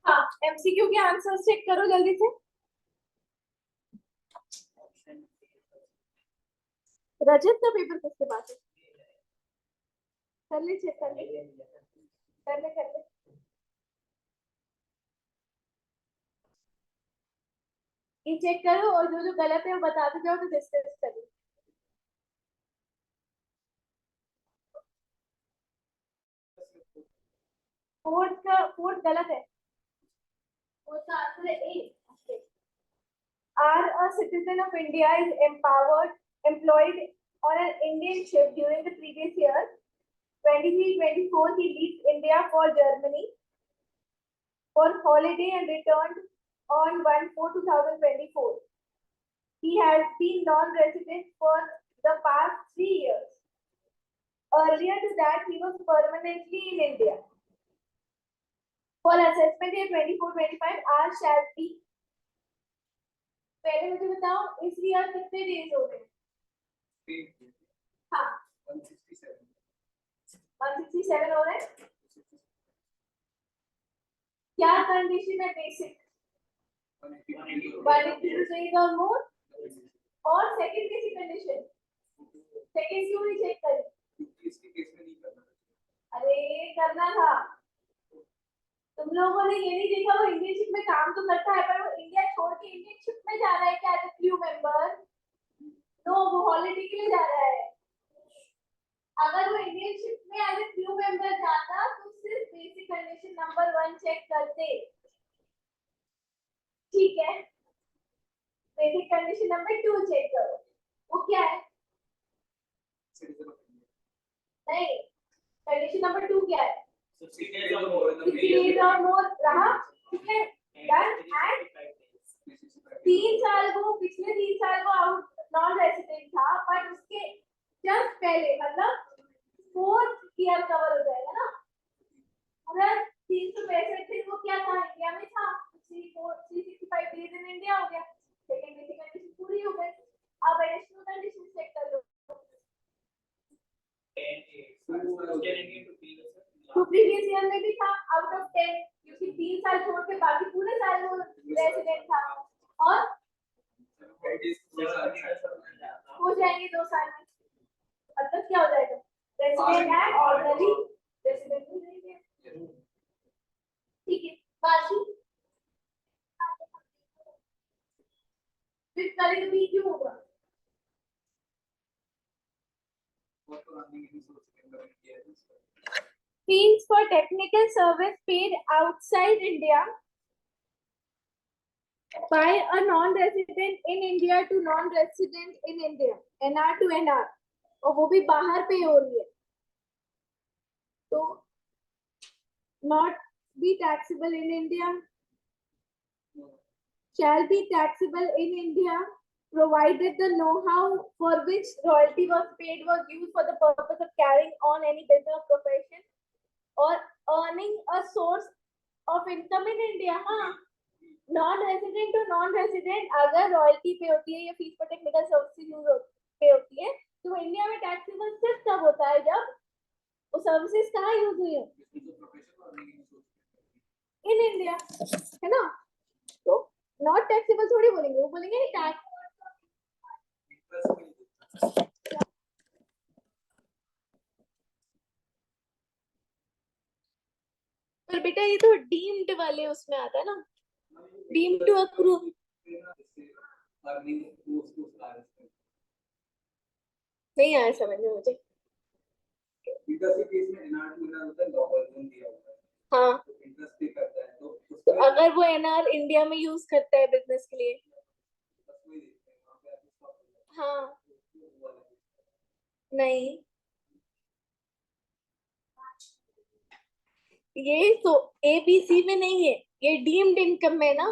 हाँ, एमसीक्यू के answers check करो जल्दी से। रजत का पेपर किसके पास है? कर ले, चेक कर ले, कर ले, कर ले। ये चेक करो और जो जो गलत है वो बताते जाओ तो डिस्कस करो। फोर्थ गलत है। फोर्थ का आंसर है ए। Are a citizen of India is empowered, employed on an Indian ship during the previous year, 23-24, he leaves India for Germany for holiday and returned on 1/4/2024. He has been non-resident for the past 3 years. Earlier to that, he was permanently in India. For assessment year 24-25, R shall be. पहले मुझे बताओ इस year कितने days हो गए? हाँ, 167 हो रहे हैं। क्या कंडीशन है? Basic 182 days or more। और सेकंड बेसिक कंडीशन, सेकंड क्यों नहीं चेक करी? अरे करना था। तुम लोगों ने ये नहीं देखा वो इंडियन शिप में काम तो करता है पर वो इंडिया छोड़ के इंडियन शिप में जा रहा है क्या एज क्रू मेंबर? नो, वो हॉलिडे के लिए जा रहा है। अगर वो इंडियन शिप में एज क्रू मेंबर जाता तो सिर्फ बेसिक कंडीशन नंबर 1 चेक करते। ठीक है, बेसिक कंडीशन नंबर 2 चेक करो। वो क्या है? नहीं, कंडीशन नंबर 2 क्या है? 60 days और मोर रहा। ठीक है, डन। एंड 3 साल वो पिछले 3 साल वो आउट नॉन रेसिडेंट था पर उसके जस्ट पहले मतलब 4th ईयर कवर हो जाएगा ना। अगर 365 दिन वो क्या था? इंडिया में था। 365 डेज इन इंडिया हो गया। सेकंड बेसिक कंडीशन पूरी हो गई। अब एडिशनल कंडीशन चेक कर लो। तो प्रीवियस ईयर में भी था आउट ऑफ 10 क्योंकि 3 साल छोड़ के बाकी पूरे साल वो रेसिडेंट था। और हो जाएंगे 2 साल में। मतलब क्या हो जाएगा? रेसिडेंट है, ऑर्डिनरी रेसिडेंट हो जाएंगे। ठीक है, बाकी फिर करें तो भी क्यों होगा? Fees for technical service paid outside India by a non-resident in India to non-resident in India, NR to NR, और वो भी बाहर पे हो रही है तो not be taxable in India, shall be taxable in India provided the know-how for which royalty was paid was used for the purpose of carrying on any business profession or earning a source of income in India। हाँ, non resident to non resident अगर royalty pay होती है या fees पर technical services use पे होती है तो इंडिया में टैक्सेबल सिर्फ तब होता है जब वो सर्विसेज कहाँ यूज हुई हो? इन इंडिया, है ना? तो नॉट टैक्सेबल थोड़ी बोलेंगे, वो बोलेंगे नहीं टैक्स। पर बेटा ये तो डीम्ड वाले उसमें आता है ना, डीम्ड टू अक्रू। नहीं आया समझ में मुझे। हाँ, तो अगर वो एनआर इंडिया में यूज करता है बिजनेस के लिए। हाँ, नहीं, ये तो एबीसी में नहीं है, ये डीम्ड इनकम में ना,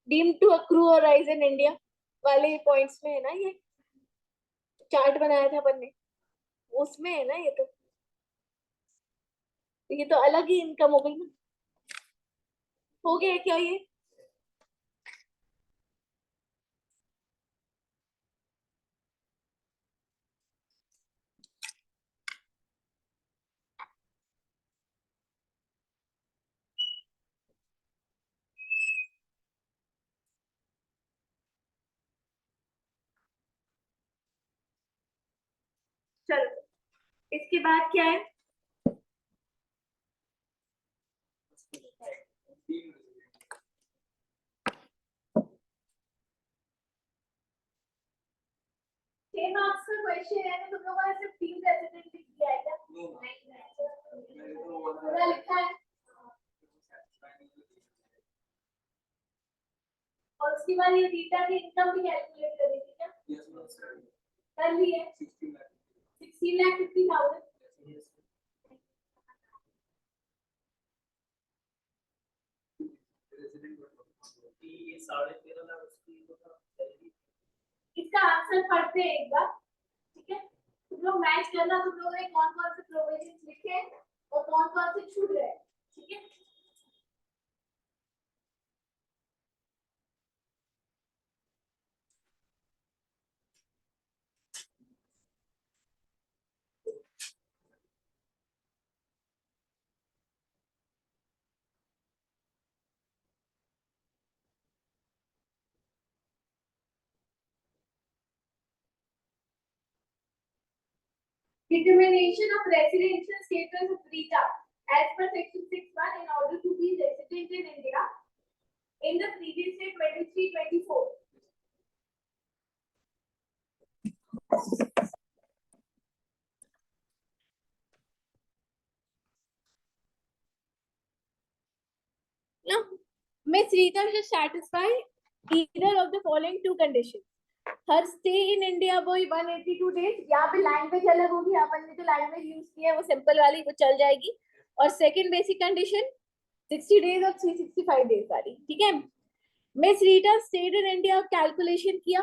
डीम्ड टू अक्रू और राइज इन इंडिया वाले पॉइंट्स में है ना। ये चार्ट बनाया था अपन ने, उसमें है ना ये तो अलग ही इनकम हो गई ना। हो गया क्या ये? चलो इसके बाद क्या है? छह मार्क्स का क्वेश्चन है, तो तुम लोगों ने सिर्फ 3 रेसिडेंट लिख दिया है क्या? नहीं, पूरा लिखा है। और उसके बाद ये रीटा की इनकम भी कैलकुलेट करी थी क्या? कर ली है। 16,50,000। इसका आंसर पढ़ते हैं एक बार, ठीक है? तुम लोग मैच करना, तुम लोगों ने कौन कौन से प्रोविजन लिखे और कौन कौन से छूट रहे, ठीक है? Determination of residential status of Rita as per section 6(1) in order to be resident in India in the previous year 23-24. Now, Miss Rita should satisfy either of the following two conditions. Her stay in India boy 182 days. यहाँ पे language अलग होगी, अपन ने जो language use की है वो simple वाली, वो चल जाएगी. और सेकंड बेसिक कंडीशन 60 डेज और 365 डेज वाली, ठीक है? Miss Rita stayed in India, calculation किया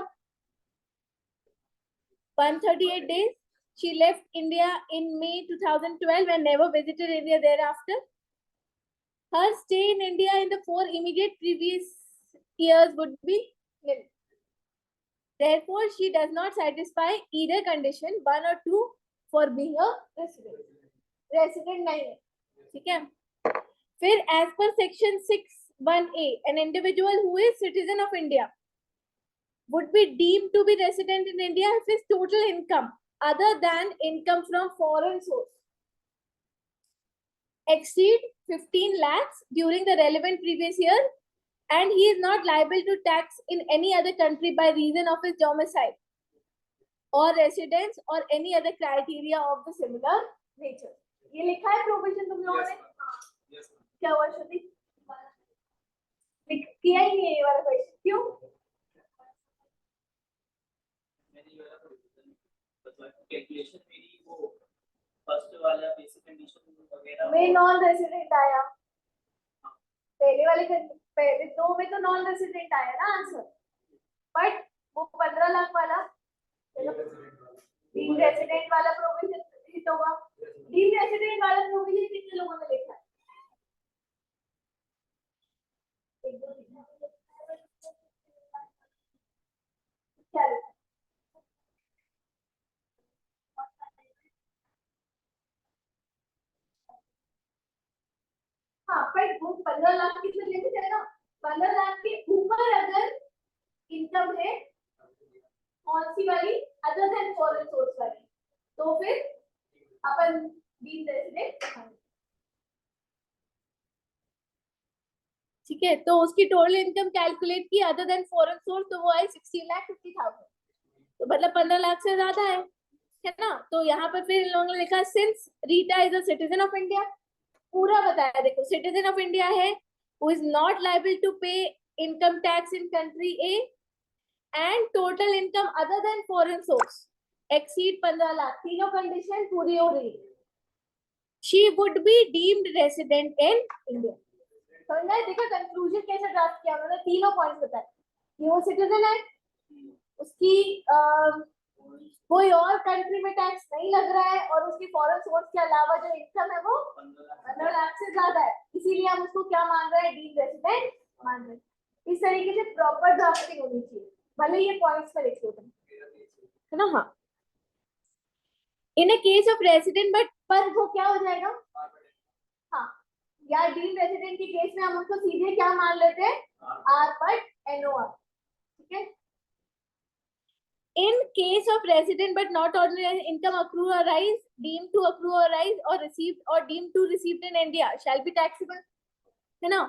138 days. She left India in May 2012 and never visited India thereafter. Her stay in India in the 4 immediate previous years would be nil. Therefore, she does not satisfy either condition 1 or 2 for being a resident. Resident नहीं है, ठीक है? फिर as per section 6(1)(a), an individual who is citizen of India would be deemed to be resident in India if his total income other than income from foreign source exceed 15 lakhs during the relevant previous year, and he is not liable to tax in any other country by reason of his domicile or residence or any other criteria of the similar nature. ये लिखा है provision तुम लोगों ने? क्या हुआ श्रुति? किया ही नहीं है ये वाला क्वेश्चन, क्यों? कैलकुलेशन मेरी वो फर्स्ट वाला बेसिक कंडीशन वगैरह में नॉन रेसिडेंट आया, पहले 2 में तो नॉन रेसिडेंट आया ना आंसर, बट वो 15 लाख वाला डीम रेसिडेंट वाला प्रोविजन हिट होगा. डीम रेसिडेंट वाला प्रोविजन कितने लोगों ने लिखा है? क्या लिखा? हाँ, पर वो 15 लाख कितने लिमिट है ना? 15 लाख के ऊपर अगर इनकम है कौन सी वाली, अदर देन फॉरेन सोर्स वाली, तो फिर अपन डीम रेसिडेंट, ठीक है? तो उसकी टोटल इनकम कैलकुलेट की अदर देन फॉरेन सोर्स, तो वो आई 16,50,000, तो मतलब 15 लाख से ज्यादा है ना? तो यहाँ पर फिर इन लोगों ने लिखा since Rita is a citizen of India, पूरा बताया देखो, सिटीजन ऑफ इंडिया है, who is not liable to pay income tax in country A and total income other than foreign source exceed 15 lakh, तीनों कंडीशन पूरी हो रही है. She would be deemed resident in India. समझ आए? देखो कंक्लूजन कैसे ड्राफ्ट किया उन्होंने, तीनों पॉइंट्स बताए कि वो सिटीजन है, उसकी कोई और कंट्री में टैक्स नहीं लग रहा है, और उसकी फॉरेन सोर्स के अलावा जो इनकम है वो 15 लाख से ज्यादा है, इसीलिए हम उसको क्या मान रहे हैं? डीम रेसिडेंट मान रहे हैं. इस तरीके से प्रॉपर ड्राफ्टिंग होनी चाहिए, भले ये पॉइंट्स में लिख लो तुम, है ना? हाँ, in a case of resident, but पर वो क्या हो जाएगा? हाँ, या डीम रेसिडेंट के केस में हम उसको सीधे क्या मान लेते हैं? आर बट NOR, ठीक है? In case of resident but not ordinary income accrue or rise, deemed to accrue or rise, or received or deemed to received in India shall be taxable. है ना?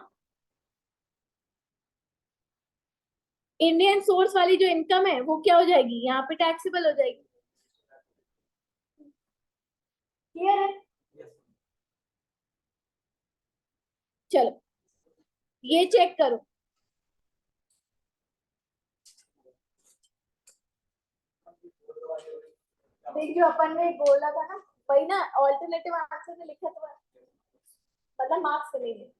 इंडियन सोर्स वाली जो income है वो क्या हो जाएगी, यहाँ पे टैक्सेबल हो जाएगी. क्लियर है? चलो ये चेक करो. देख जो अपन ने बोला था ना, वही ना ऑल्टरनेटिव आंसर में लिखा था, मतलब मार्क्स चलेंगे.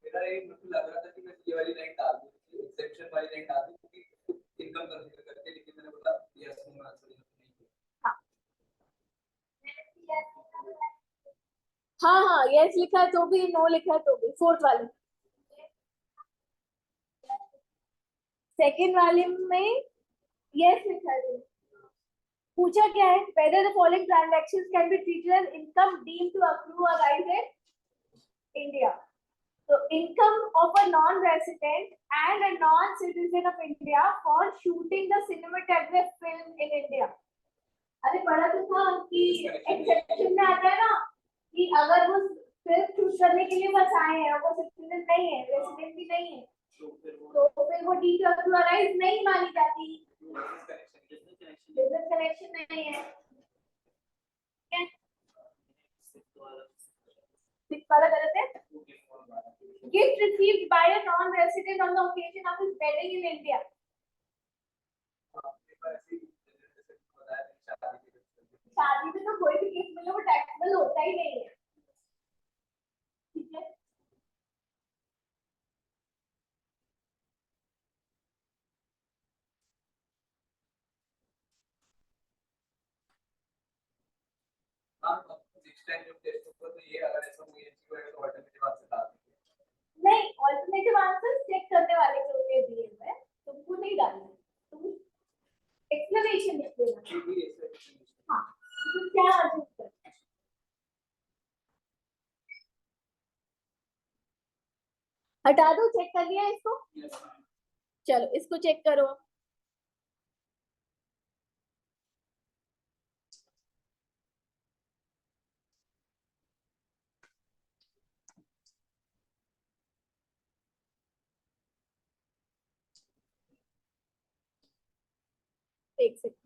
मेरा एक मतलब लग रहा था कि मैं ये वाली लाइन डाल दूं, एक्सेप्शन वाली लाइन डाल दूं, क्योंकि इनकम कंसीडर करके, लेकिन मैंने बोला यस नो आंसर नहीं है. हाँ हाँ यस लिखा है तो भी, नो लिखा है तो भी. फोर्थ वाले, सेकंड वाले में यस लिखा है. पूछा क्या है, whether the following transactions can be treated as income deemed to accrue or rise in India. So income of a non-resident and a non-citizen of India for shooting the cinematographic film in India. अरे पढ़ा तो था कि exception में आता है ना कि अगर वो फिल्म शूट करने के लिए बस आए हैं और वो सिटीजन नहीं है, रेसिडेंट भी नहीं है, तो फिर वो deem to accrue or rise नहीं मानी जाती. बिजनेस कनेक्शन नहीं है. वाला गलत है. Gift received by a non-resident on the occasion of his wedding in India. शादी में तो कोई भी गिफ्ट मिले वो टैक्सेबल होता ही नहीं है. ठीक है. नेक्स्ट टाइम जब टेस्ट होगा तो ये अगर ऐसा कोई एमसीक्यू है तो ऑल्टरनेटिव आंसर डाल देंगे. नहीं, ऑल्टरनेटिव आंसर चेक करने वाले के लिए दिए हुए हैं, तुमको नहीं डालना है. तुम एक्सप्लेनेशन लिख देना. हाँ, तुम क्या आंसर कर. हटा दो, चेक कर लिया इसको. चलो इसको चेक करो. एक सेकंड.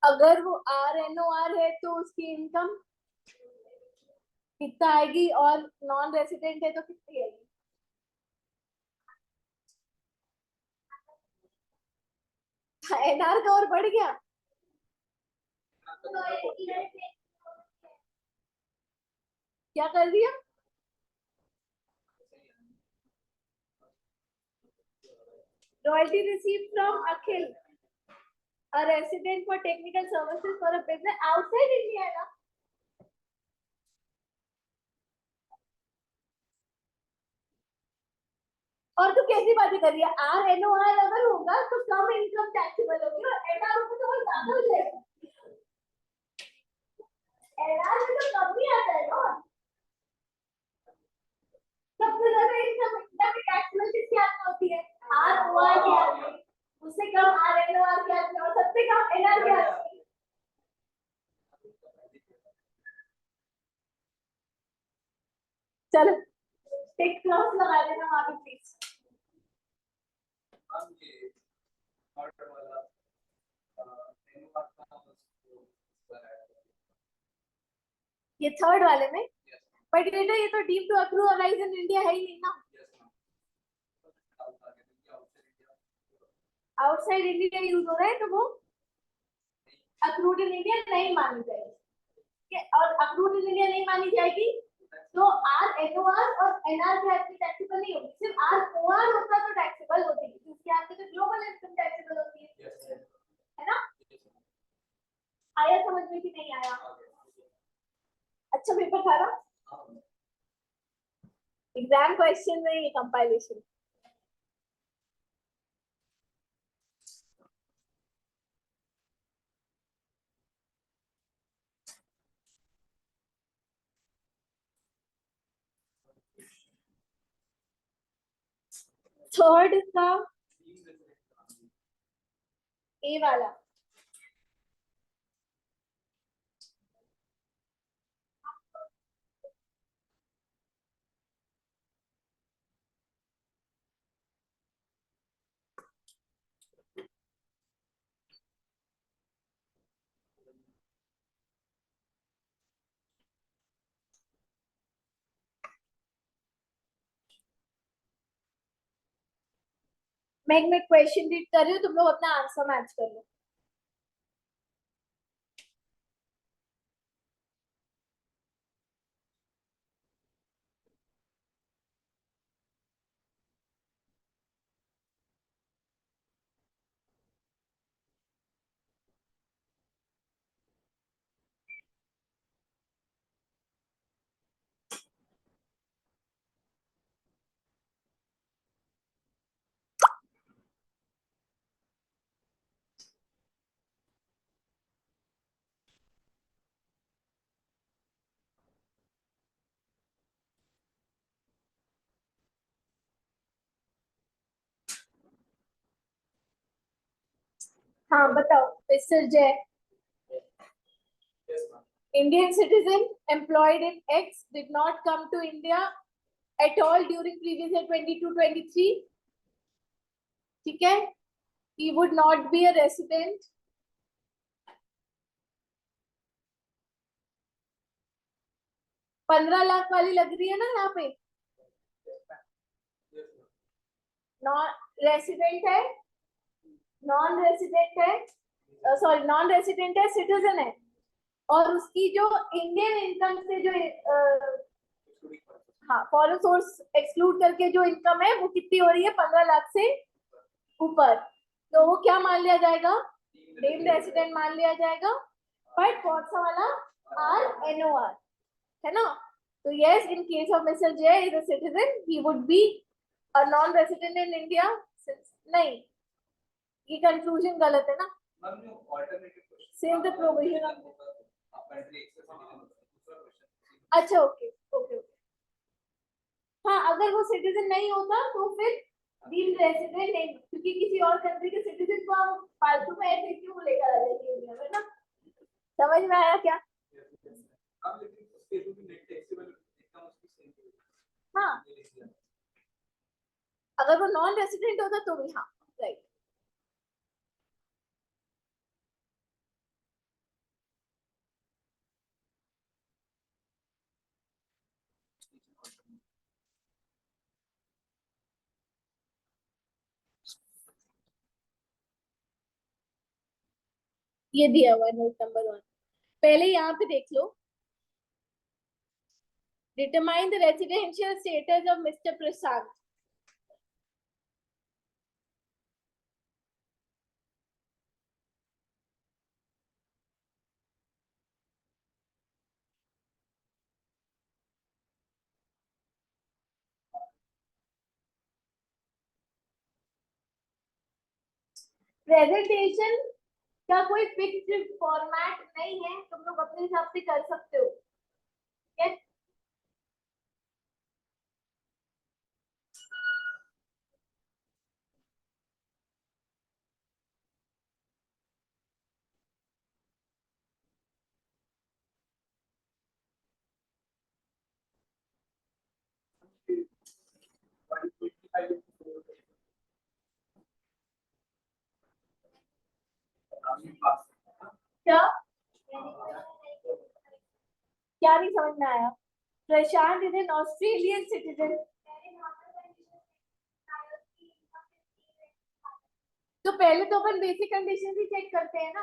अगर वो RNOR है तो उसकी इनकम कितना आएगी, और नॉन रेसिडेंट है तो कितनी आएगी. एनआर का और बढ़ गया. क्या कर दिया. Royalty received from Akhil, a resident for technical services for a business outside India है ना. और तू कैसी बातें कर रही है. RNOR अगर होगा तो कम इनकम टैक्सेबल होगी, और एनआर होगा तो और ज्यादा हो जाएगा. एनआर में तो कम ही आता है ना. सबसे ज्यादा इनकम टैक्सेबल किसके हाथ में होती है, ROR के हाथ में. उससे कम RNOR के हाथ में, और सबसे कम एनआर के हाथ में. चलो टिक क्रॉस लगा देना वहां पे प्लीज. हम ये ऑर्डर वाला मेनू कार्ड का ये थर्ड वाले में. बट बेटा ये तो डीम टू अक्रू और राइज इन इंडिया है ही नहीं ना. आउटसाइड इंडिया यूज हो रहा है तो वो अक्रूड इन इंडिया नहीं मानी जाएगी. और अक्रूड इन इंडिया नहीं मानी जाएगी तो RNOR और NR के हाथ में टैक्सेबल नहीं होगी. सिर्फ ROR होता तो टैक्सेबल होती है, उसके हाथ में तो ग्लोबल इनकम टैक्सेबल होती है ना. आया समझ में कि नहीं आया. अच्छा पेपर था ना. एग्जाम क्वेश्चन नहीं, कंपाइलेशन। थर्ड का ए वाला, मैं क्वेश्चन रीड कर रही हूँ, तुम लोग अपना आंसर मैच कर लो। हाँ बताओ मिस्टर जय। Indian citizen employed in X did not come to India at all during previous year 22-23. ठीक है, he would not be a resident. 15 lakh वाली लग रही है ना यहाँ पे, नॉन रेसिडेंट है, नॉन रेसिडेंट है, सॉरी नॉन रेसिडेंट है, सिटीजन है, और उसकी जो इंडियन इनकम से जो हाँ फॉरेन सोर्स एक्सक्लूड करके जो इनकम है वो कितनी हो रही है, 15 लाख से ऊपर, तो वो क्या मान लिया जाएगा, डीम्ड रेसिडेंट मान लिया जाएगा। बट कौन सा वाला, RNOR है ना। तो yes, in case of mister Jay is a citizen, he would be a non resident in India. नहीं, ये कंक्लूजन गलत है ना, सेम द प्रोविजन ऑफ, अच्छा ओके ओके ओके, हाँ अगर वो सिटीजन नहीं होता तो फिर डीम्ड रेसिडेंट नहीं, क्योंकि किसी और कंट्री के सिटीजन को हम फालतू में ऐसे क्यों लेकर आ जाएंगे इंडिया में ना। समझ में आया क्या? हाँ अगर वो नॉन रेसिडेंट होता तो भी, हाँ राइट। ये दिया हुआ है नोट नंबर 1, पहले यहाँ पे देख लो, determine the residential status of mister Prashant. Presentation का कोई फिक्स्ड फॉर्मेट नहीं है, तुम लोग अपने हिसाब से कर सकते हो। ठीक है, क्या क्या नहीं समझ में आया? प्रशांत इज एन ऑस्ट्रेलियन सिटीजन, तो पहले तो अपन बेसिक कंडीशन ही चेक करते हैं ना।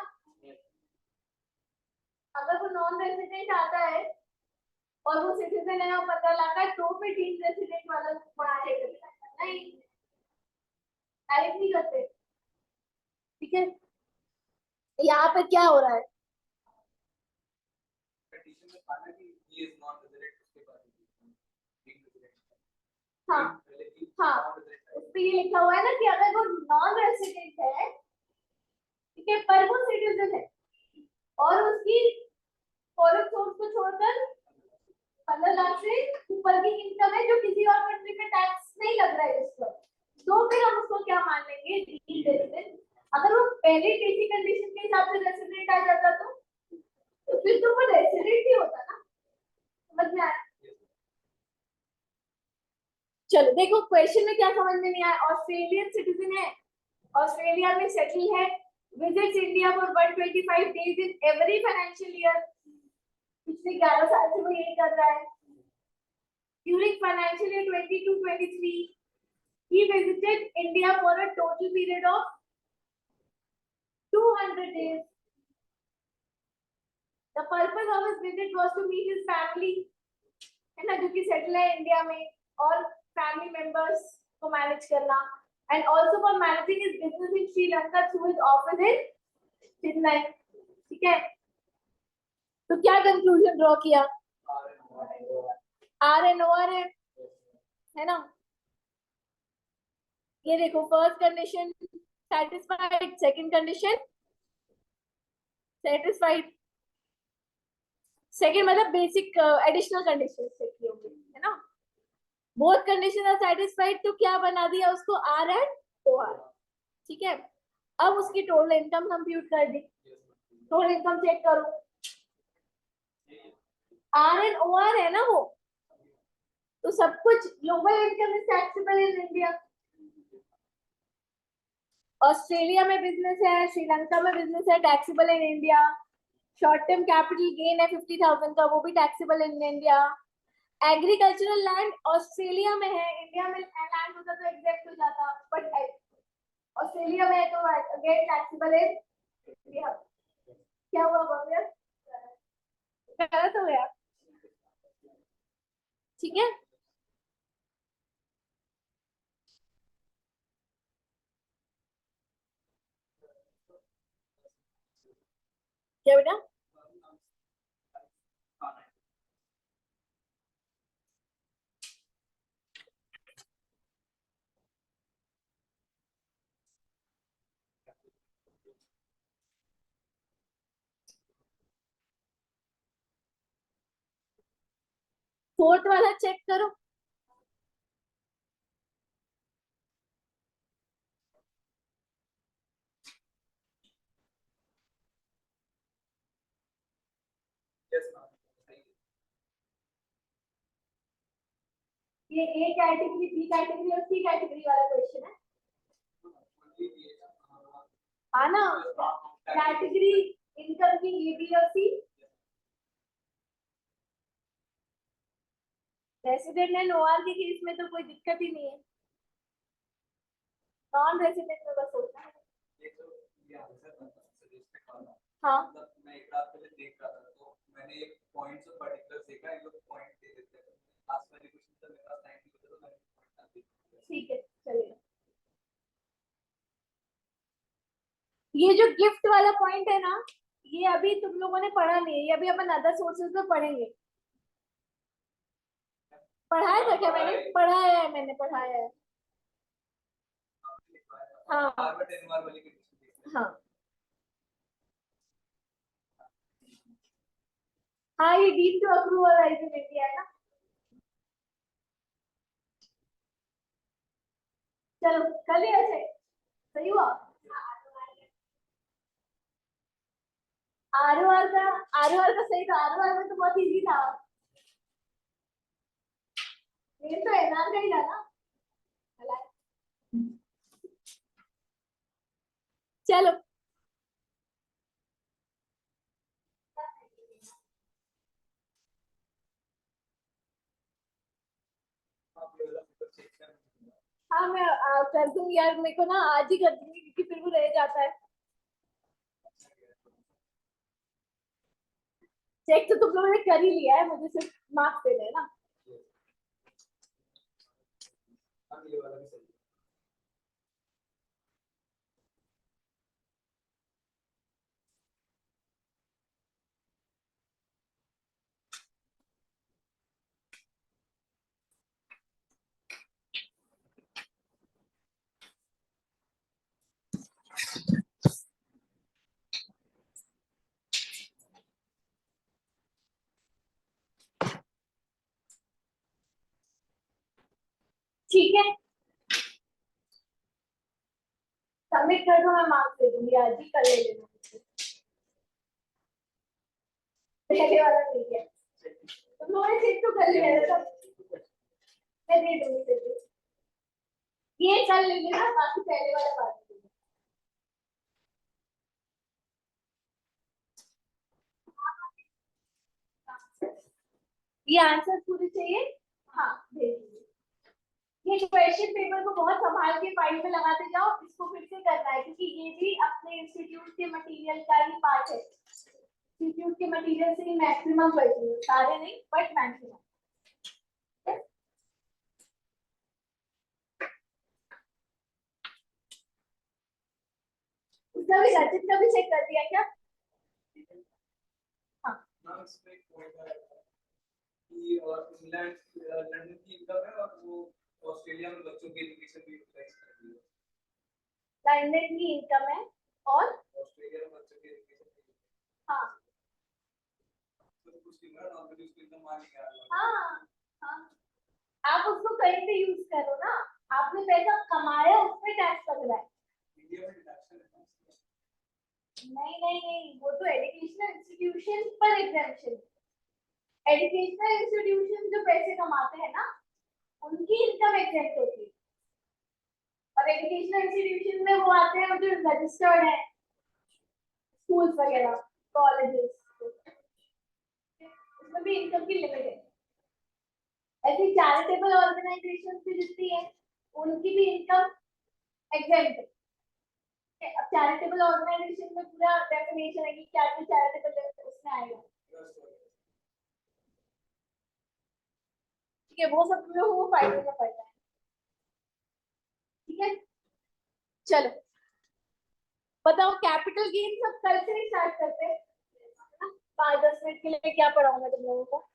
अगर वो नॉन रेसिडेंट आता है और वो सिटीजन है और 15 लाख का, तो फिर टीम रेसिडेंट वाला बड़ा चेक करते हैं, नहीं डायरेक्ट नहीं करते। ठीक है, यहाँ पे क्या हो रहा है, हाँ पहले की हाँ उस पे ये लिखा हुआ है ना कि अगर वो नॉन रेसिडेंट है, ठीक है, पर वो सिटीजन है और उसकी फॉरेन सोर्स को छोड़कर 15 लाख से ऊपर की इनकम है जो किसी और कंट्री में टैक्स नहीं लग रहा है उस पर, तो फिर हम उसको क्या मान लेंगे, रेसिडेंट। अगर वो पहले टीसी कंडीशन के हिसाब से रेसिडेंट आ जाता तो फिर तो वो रेसिडेंट ही होता ना। समझ में आया? चलो देखो क्वेश्चन में क्या समझ में नहीं आया। ऑस्ट्रेलियन सिटीजन है, ऑस्ट्रेलिया में सेटल है, visits India for 125 days in every financial year, पिछले 11 साल से वो यही कर रहा है। During financial year 22-23 he visited India for a total period of 200 days. The purpose of his visit was to meet his family, है ना, जो कि सेटल है इंडिया में, और फैमिली मेंबर्स को मैनेज करना, and also for managing his business in Sri Lanka through his office in Chennai. ठीक है, तो क्या कंक्लूजन ड्रॉ किया? आर एन ओ आर है ना। ये देखो first condition satisfied, second condition satisfied, second मतलब बेसिक एडिशनल कंडीशन चेक की होंगी, है ना। बोथ कंडीशन आर सेटिस्फाइड तो क्या बना दिया उसको, आर एंड ओ आर। ठीक है, अब उसकी टोटल इनकम कंप्यूट कर दी, टोटल इनकम चेक करो, आर एंड ओ आर है ना वो, तो सब कुछ global income is taxable in India. Australia में बिजनेस है, श्रीलंका में बिजनेस है, taxable in India. Short term capital gain है 50,000 का, वो भी taxable in India. Agricultural land Australia में है, इंडिया में लैंड होता तो एग्जैक्ट हो जाता, बट ऑस्ट्रेलिया में है तो अगेन टैक्सेबल इन इंडिया। क्या हुआ भव्य, गलत हो गया? ठीक है, क्या बेटा? फोर्थ वाला चेक करो। ये ए कैटेगरी, बी कैटेगरी और सी कैटेगरी वाला क्वेश्चन है। हाँ ना, कैटेगरी इनकम की ए, बी और सी। रेसिडेंट एंड ओआर के केस में तो कोई दिक्कत ही नहीं है, नॉन रेसिडेंट में बस होता है। हाँ मैं एक रात पहले देख रहा था तो मैंने एक पॉइंट्स और पर्टिकुलर्स देखा, इन लोग पॉइंट दे देते हैं, लास्ट वाली क्वेश्चन तो मेरे पास टाइम नहीं बचा तो मैंने पॉइंट डाल दिया। ठीक है चलिए, ये जो गिफ्ट वाला पॉइंट है ना, ये अभी तुम लोगों ने पढ़ा नहीं है, ये अभी अपन अदर सोर्सेज में पढ़ेंगे। पढ़ाया था क्या मैंने? पढ़ाया है, मैंने पढ़ाया है। हाँ हार्वर्ड एनवार वाली कंडीशन। हाँ हाँ, ये deem to approval right in India है ना। चलो कर लिया ऐसे, सही हुआ। आर का, आर का सही था, आर में तो बहुत इजी था, ये तो एनार का ही था ना। चलो हाँ, मैं कर दूंगी यार, मेरे को ना आज ही कर दूंगी क्योंकि फिर वो रह जाता है। चेक तो तुम लोगों ने कर ही लिया है, मुझे सिर्फ मार्क्स देने हैं ना। ये वाला भी सही है। ठीक है, सबमिट कर दो, मैं मार्क्स दे दूंगी आज ही, कल ले लेना मुझसे। पहले वाला नहीं है, तुम लोगों ने चेक तो कर लिया है सब, मैं दे दूंगी फिर भी। ये कल ले लेना, बाकी पहले वाला बात कर लेना। ये आंसर पूरे चाहिए, हाँ भेज दीजिए। ये क्वेश्चन पेपर को बहुत संभाल के फाइल में लगाते जाओ, इसको फिर से करना है क्योंकि ये भी अपने इंस्टीट्यूट के मटेरियल का ही पार्ट है। इंस्टीट्यूट के मटेरियल से ही मैक्सिमम क्वेश्चन, सारे नहीं बट मैक्सिमम। उसका भी रचित का भी चेक कर दिया क्या? हाँ मैम इसमें एक पॉइंट है कि इंग्लैंड लंदन की इनकम है और वो ऑस्ट्रेलिया में बच्चों की एजुकेशन भी यूटिलाइज करती है। लंदन की इनकम है और ऑस्ट्रेलिया में बच्चों की एजुकेशन, हाँ तो कुछ नहीं है, नॉर्मली उसकी इनकम आ नहीं आ हाँ हाँ, आप उसको कहीं पे यूज करो ना, आपने पैसा कमाया उसमें टैक्स लग रहा है। इंडिया में डिडक्शन है ना उसका। नहीं नहीं नहीं, वो तो एजुकेशनल इंस्टीट्यूशन पर एग्जाम्पशन। एजुकेशनल इंस्टीट्यूशन जो पैसे कमाते हैं ना, उनकी इनकम एग्जेम्प्ट होती है। और एजुकेशनल इंस्टीट्यूशन में वो आते हैं जो रजिस्टर्ड है, स्कूल्स वगैरह, कॉलेजेस, उसमें भी इनकम की लिमिट है। ऐसी चैरिटेबल ऑर्गेनाइजेशन भी जितनी है, उनकी भी इनकम एग्जेम्प्ट है। अब चैरिटेबल ऑर्गेनाइजेशन में पूरा डेफिनेशन है कि क्या क्या चैरिटेबल उसमें आएगा। ठीक है, वो सब तुम लोगों को फाइनल में पढ़ना है। ठीक है, चलो बताओ, कैपिटल गेन सब कल से ही स्टार्ट करते हैं। 5-10 मिनट के लिए क्या पढ़ाऊं मैं तुम लोगों को?